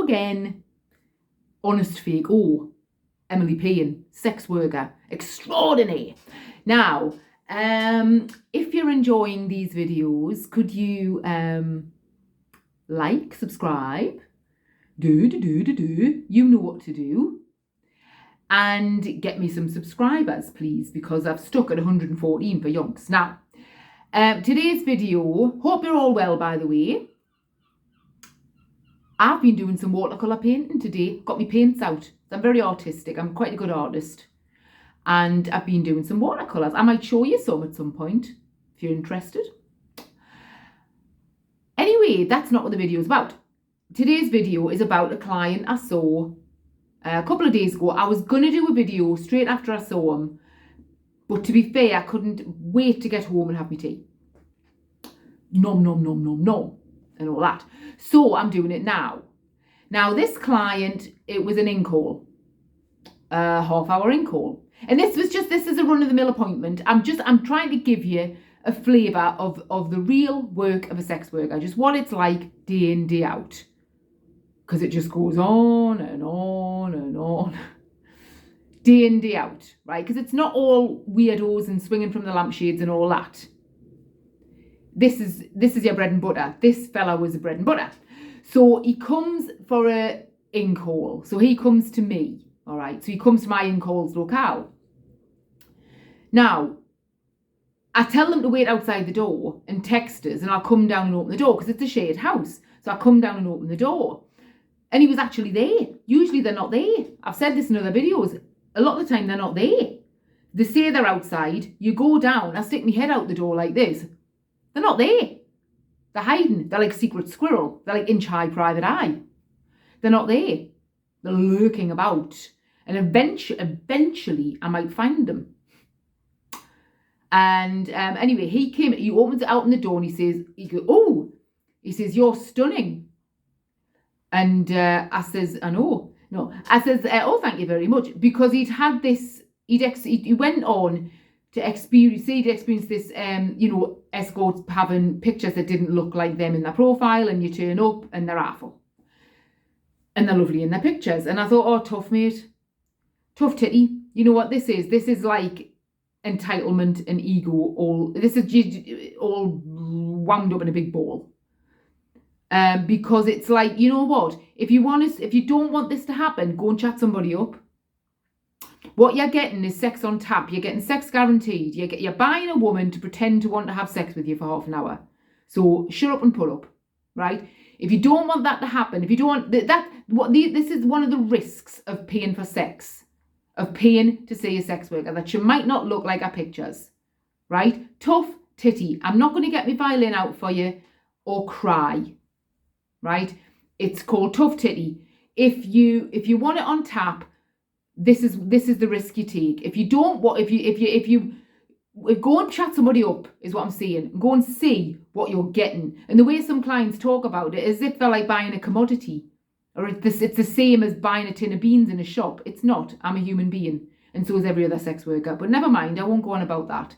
Hello again. Honest fake. Oh, Emily Payne, sex worker, extraordinary. Now, if you're enjoying these videos, could you like, subscribe, you know what to do, and get me some subscribers, please, because I've stuck at 114 for yonks. Now, today's video, hope you're all well, by the way. I've been doing some watercolour painting today, got my paints out. I'm very artistic, I'm quite a good artist. And I've been doing some watercolours. I might show you some at some point, if you're interested. Anyway, that's not what the video is about. Today's video is about a client I saw a couple of days ago. I was going to do a video straight after I saw him, but to be fair, I couldn't wait to get home and have my tea. Nom, nom, nom, nom, nom, and all that. So I'm doing it now. Now, this client, it was an in-call, a half-hour in-call. And this is a run-of-the-mill appointment. I'm trying to give you a flavour of the real work of a sex worker, just what it's like day in, day out. Because it just goes on and on and on. Day in, day out, right? Because it's not all weirdos and swinging from the lampshades and all that. This is your bread and butter. This fella was a bread and butter. So he comes for a in-call. So he comes to me, all right? So he comes to my in-calls locale. Now, I tell them to wait outside the door and text us, and I'll come down and open the door because it's a shared house. So I come down and open the door. And he was actually there. Usually they're not there. I've said this in other videos. A lot of the time they're not there. They say they're outside. You go down. I stick my head out the door like this. They're not there. They're hiding. They're like secret squirrel. They're like inch high private eye. They're not there. They're lurking about. And eventually I might find them. And anyway, he opens it out in the door and he says, "You're stunning." And I says, "I know." No, I says, "Oh, thank you very much." Because he'd had this, he went on to experience this, escorts having pictures that didn't look like them in their profile, and you turn up and they're awful. And they're lovely in their pictures. And I thought, oh, tough, mate. Tough titty. You know what this is? This is like entitlement and ego. This is all wound up in a big ball. Because it's like, you know what? If you don't want this to happen, go and chat somebody up. What you're getting is sex on tap. You're getting sex guaranteed. You're buying a woman to pretend to want to have sex with you for half an hour. So shut up and pull up, right? If you don't want that to happen, if you don't want this is one of the risks of paying for sex, of paying to see a sex worker, that you might not look like our pictures, right? Tough titty. I'm not going to get my violin out for you or cry, right? It's called tough titty. If you want it on tap, this is the risk you take. If you don't want, if you go and chat somebody up, is what I'm saying. Go and see what you're getting. And the way some clients talk about it is if they're like buying a commodity, or it's the same as buying a tin of beans in a shop. It's not. I'm a human being, and so is every other sex worker. But never mind, I won't go on about that.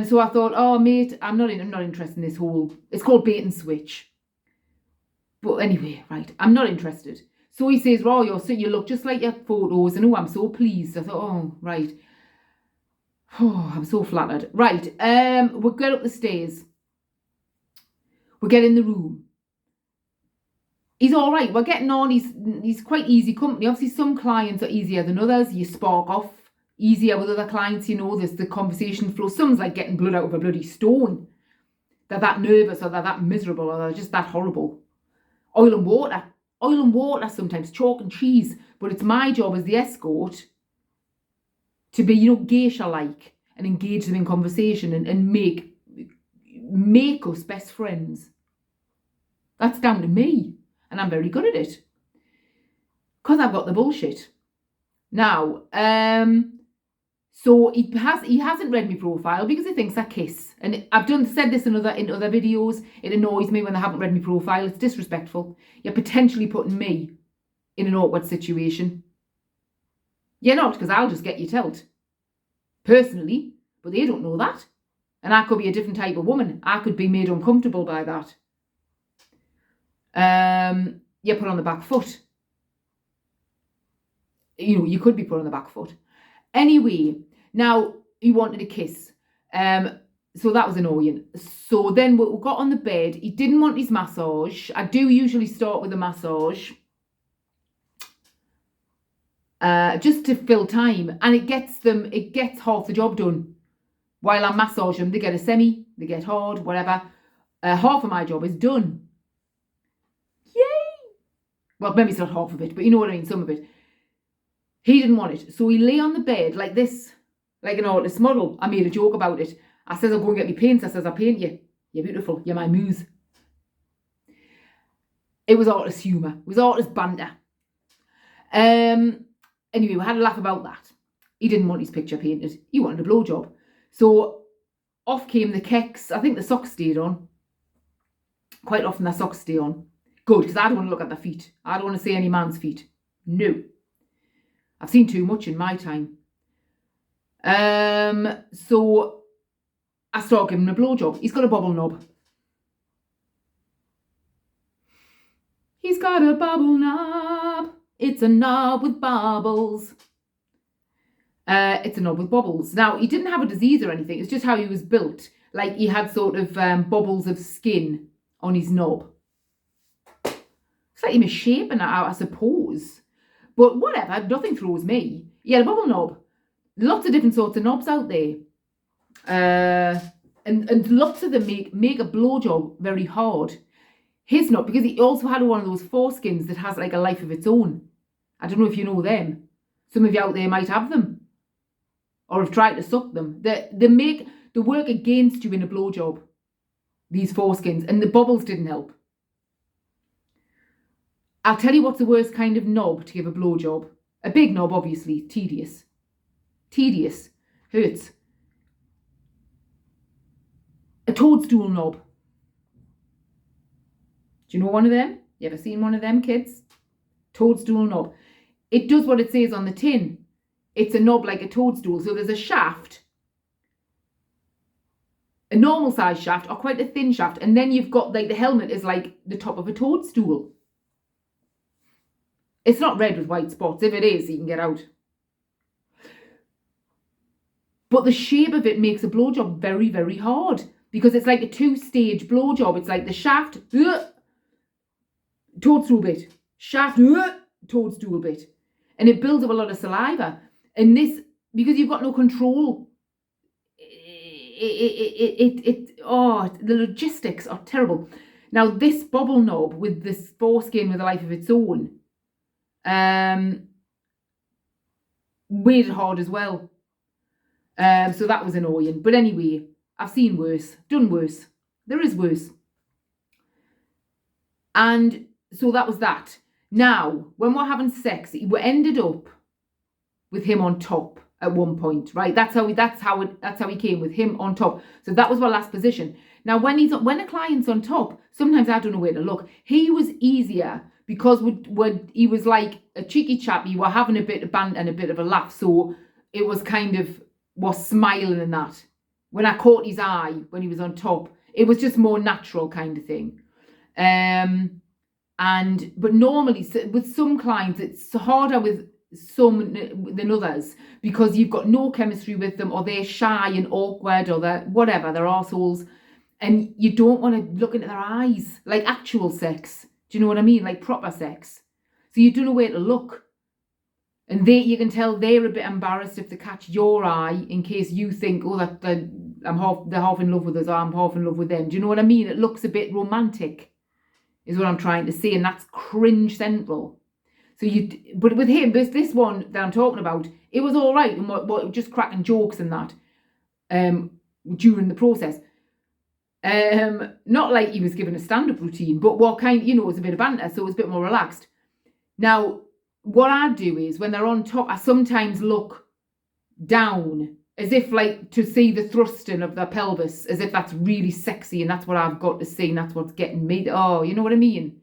So I thought, oh mate, I'm not interested in this whole. It's called bait and switch. But anyway, right, I'm not interested. So he says, "Oh, you look just like your photos." And I'm so pleased. I thought, oh, right. Oh, I'm so flattered. Right, we'll get up the stairs. We get in the room. He's all right. We're getting on. He's quite easy company. Obviously, some clients are easier than others. You spark off easier with other clients. There's the conversation flow. Some's like getting blood out of a bloody stone. They're that nervous, or they're that miserable, or they're just that horrible. Oil and water sometimes, chalk and cheese. But it's my job as the escort to be, geisha-like and engage them in conversation and make us best friends. That's down to me. And I'm very good at it. Because I've got the bullshit. Now, so he hasn't read my profile because he thinks I kiss. And I've said this in other videos. It annoys me when they haven't read my profile. It's disrespectful. You're potentially putting me in an awkward situation. You're not, because I'll just get you told. Personally. But they don't know that. And I could be a different type of woman. I could be made uncomfortable by that. you're put on the back foot. You know, you could be put on the back foot. Anyway, now he wanted a kiss. So that was annoying. So then we got on the bed. He didn't want his massage. I do usually start with a massage. Just to fill time. And it gets half the job done. While I massage them, they get a semi, they get hard, whatever. Half of my job is done. Yay! Well, maybe it's not half of it, but you know what I mean, some of it. He didn't want it. So he lay on the bed like this, like an artist model. I made a joke about it. I says, I'll go and get me paints. I says, I'll paint you. You're beautiful. You're my muse. It was artist humour. It was artist banter. Anyway, we had a laugh about that. He didn't want his picture painted. He wanted a blowjob. So off came the kecks. I think the socks stayed on. Quite often the socks stay on. Good, because I don't want to look at their feet. I don't want to see any man's feet. No. I've seen too much in my time. So I start giving him a blowjob. He's got a bobble knob. He's got a bobble knob. It's a knob with bobbles. It's a knob with bobbles. Now, he didn't have a disease or anything. It's just how he was built. Like, he had sort of bubbles of skin on his knob. Slightly misshapen, I suppose. But whatever, nothing throws me. He had a bubble knob. Lots of different sorts of knobs out there. And lots of them make a blowjob very hard. His knob, because he also had one of those foreskins that has like a life of its own. I don't know if you know them. Some of you out there might have them. Or have tried to suck them. They work against you in a blowjob. These foreskins. And the bubbles didn't help. I'll tell you what's the worst kind of knob to give a blowjob. A big knob, obviously. Tedious. Tedious. Hurts. A toadstool knob. Do you know one of them? You ever seen one of them, kids? Toadstool knob. It does what it says on the tin. It's a knob like a toadstool. So there's a shaft. A normal size shaft or quite a thin shaft. And then you've got like the helmet is like the top of a toadstool. It's not red with white spots. If it is, you can get out. But the shape of it makes a blowjob very, very hard. Because it's like a two-stage blowjob. It's like the shaft, toadstool bit. Shaft, toadstool bit. And it builds up a lot of saliva. And this, because you've got no control, the logistics are terrible. Now, this bobble knob with this foreskin with a life of its own, weighed it hard as well. So that was annoying. But anyway, I've seen worse, done worse. There is worse. And so that was that. Now, when we're having sex, we ended up with him on top at one point, right? That's how he came, with him on top. So that was my last position. Now, when a client's on top, sometimes I don't know where to look. He was easier because he was like a cheeky chappy. We're having a bit of banter and a bit of a laugh. So it was kind of, was smiling and that. When I caught his eye when he was on top, it was just more natural kind of thing. But normally with some clients, it's harder with some than others because you've got no chemistry with them, or they're shy and awkward, or they're whatever, they're arseholes, and you don't want to look into their eyes like actual sex. Do you know what I mean? Like proper sex. So you don't know where to look. And you can tell they're a bit embarrassed if they catch your eye in case you think, oh, they're half in love with us, or I'm half in love with them. Do you know what I mean? It looks a bit romantic, is what I'm trying to say, and that's cringe central. But with him, this one that I'm talking about, it was all right, and what just cracking jokes and that during the process. Not like he was given a stand-up routine, but what kind, it was a bit of banter, so it was a bit more relaxed. Now, what I do is when they're on top, I sometimes look down as if like to see the thrusting of their pelvis, as if that's really sexy and that's what I've got to see and that's what's getting me. Oh, you know what I mean?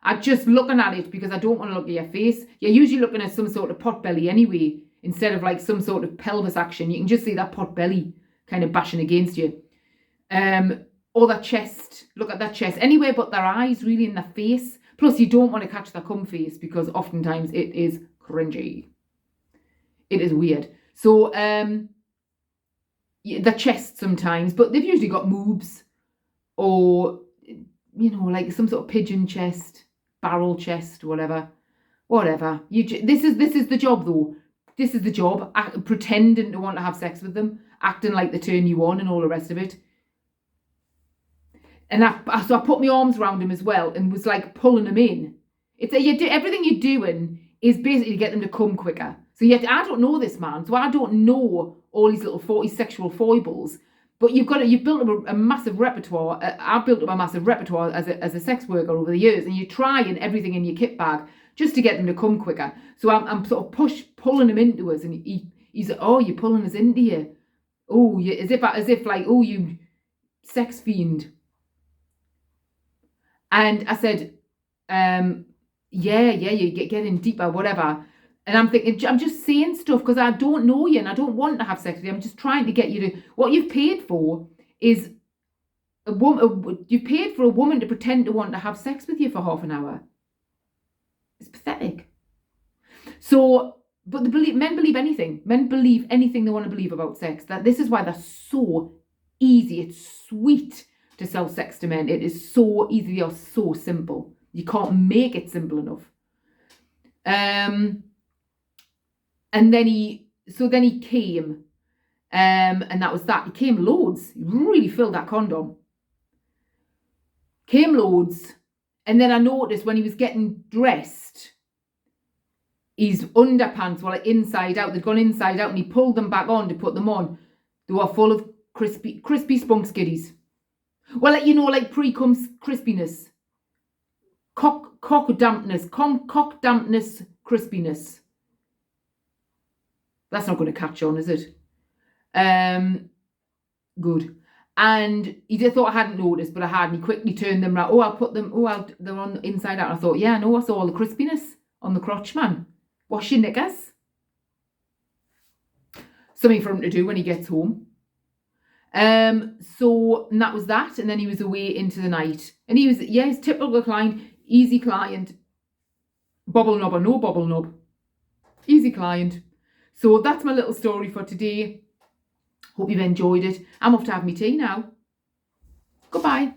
I'm just looking at it because I don't want to look at your face. You're usually looking at some sort of pot belly anyway, instead of like some sort of pelvis action. You can just see that pot belly kind of bashing against you. Or their chest. Look at that chest. Anywhere but their eyes, really, in their face. Plus, you don't want to catch their cum face because oftentimes it is cringy. It is weird. So, the chest sometimes, but they've usually got moobs or, like some sort of pigeon chest, barrel chest, whatever. This is the job though. This is the job. Pretending to want to have sex with them, acting like they turn you on and all the rest of it. And so I put my arms around him as well and was like pulling him in. Everything you're doing is basically to get them to come quicker. So I don't know this man, so I don't know all these little sexual foibles. But you've built up a massive repertoire. I've built up a massive repertoire as a sex worker over the years, and you're trying everything in your kit bag just to get them to come quicker. So I'm sort of pulling him into us, and he's like, "Oh, you're pulling us into you. Oh, as if like, oh, you sex fiend." And I said, yeah, you're getting deeper, whatever. And I'm thinking, I'm just saying stuff because I don't know you and I don't want to have sex with you. I'm just trying to get you to, what you've paid for is you've paid for a woman to pretend to want to have sex with you for half an hour. It's pathetic. So, but men believe anything. Men believe anything they want to believe about sex. That this is why they're so easy. It's sweet to sell sex to men. It is so easy or so simple. You can't make it simple enough. And then he came, and that was that. He came loads. He really filled that condom. Came loads, and then I noticed when he was getting dressed, his underpants were like inside out. They'd gone inside out, and he pulled them back on to put them on. They were full of crispy spunk skiddies. Well, like pre-cum crispiness, cock dampness, crispiness. That's not going to catch on, is it? Good. And he just thought I hadn't noticed, but I had. And he quickly turned them around. They're on the inside out. And I thought, yeah, I know, I saw all the crispiness on the crotch, man. Wash your knickers. Something for him to do when he gets home. So and that was that. And then he was away into the night. And he was, his typical client, easy client. Bobbleknob or no Bobbleknob. Easy client. So that's my little story for today. Hope you've enjoyed it. I'm off to have my tea now. Goodbye.